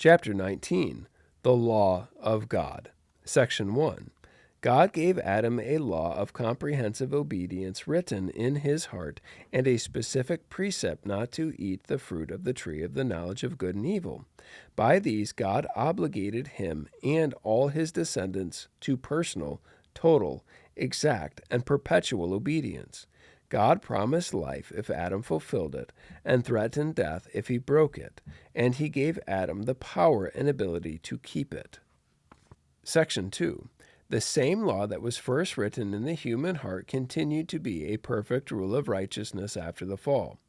Chapter 19, The Law of God. Section 1. God gave Adam a law of comprehensive obedience written in his heart and a specific precept not to eat the fruit of the tree of the knowledge of good and evil. By these, God obligated him and all his descendants to personal, total, exact, and perpetual obedience. God promised life if Adam fulfilled it, and threatened death if he broke it, and he gave Adam the power and ability to keep it. Section 2. The same law that was first written in the human heart continued to be a perfect rule of righteousness after the fall.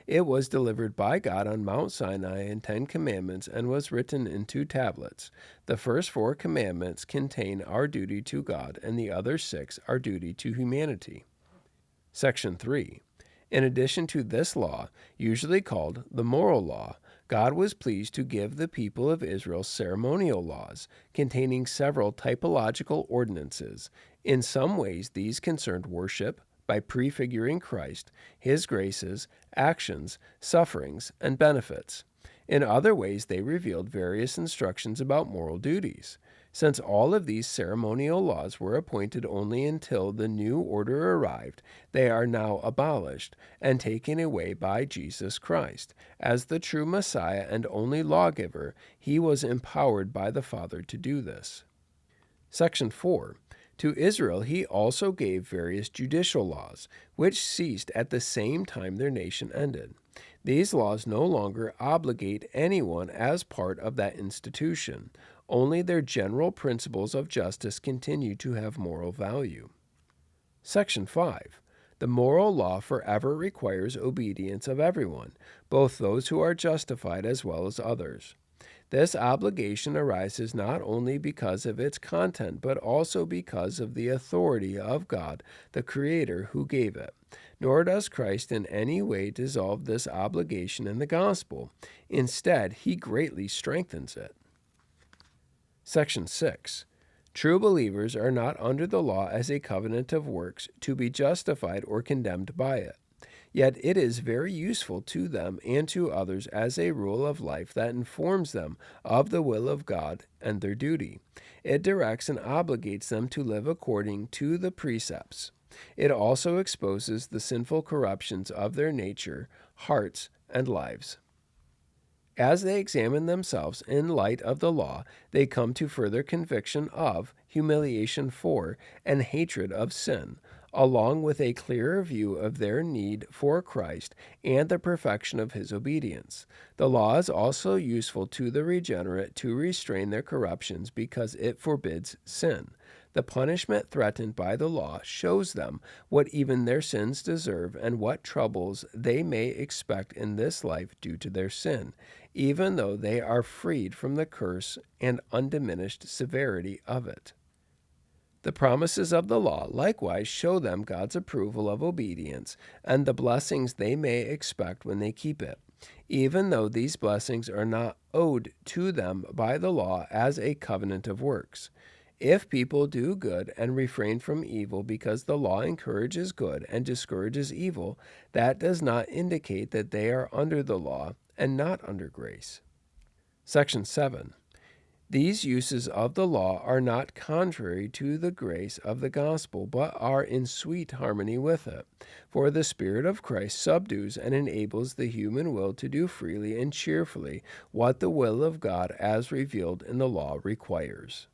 It was delivered by God on Mount Sinai in 10 commandments and was written in 2 tablets. The first 4 commandments contain our duty to God, and the other 6 our duty to humanity. Section 3. In addition to this law, usually called the moral law, God was pleased to give the people of Israel ceremonial laws containing several typological ordinances. In some ways, these concerned worship by prefiguring Christ, his graces, actions, sufferings, and benefits. In other ways, they revealed various instructions about moral duties. Since all of these ceremonial laws were appointed only until the new order arrived, they are now abolished and taken away by Jesus Christ. As the true Messiah and only lawgiver, he was empowered by the Father to do this. Section 4. To Israel he also gave various judicial laws, which ceased at the same time their nation ended. These laws no longer obligate anyone as part of that institution. Only their general principles of justice continue to have moral value. Section 5. The moral law forever requires obedience of everyone, both those who are justified as well as others. This obligation arises not only because of its content, but also because of the authority of God, the Creator, who gave it. Nor does Christ in any way dissolve this obligation in the gospel. Instead, he greatly strengthens it. Section 6. True believers are not under the law as a covenant of works to be justified or condemned by it. Yet it is very useful to them and to others as a rule of life that informs them of the will of God and their duty. It directs and obligates them to live according to the precepts. It also exposes the sinful corruptions of their nature, hearts, and lives. As they examine themselves in light of the law, they come to further conviction of, humiliation for, and hatred of sin, along with a clearer view of their need for Christ and the perfection of his obedience. The law is also useful to the regenerate to restrain their corruptions because it forbids sin. The punishment threatened by the law shows them what even their sins deserve and what troubles they may expect in this life due to their sin, even though they are freed from the curse and undiminished severity of it. The promises of the law likewise show them God's approval of obedience and the blessings they may expect when they keep it, even though these blessings are not owed to them by the law as a covenant of works. If people do good and refrain from evil because the law encourages good and discourages evil, that does not indicate that they are under the law and not under grace. Section 7. These uses of the law are not contrary to the grace of the gospel, but are in sweet harmony with it. For the Spirit of Christ subdues and enables the human will to do freely and cheerfully what the will of God as revealed in the law requires.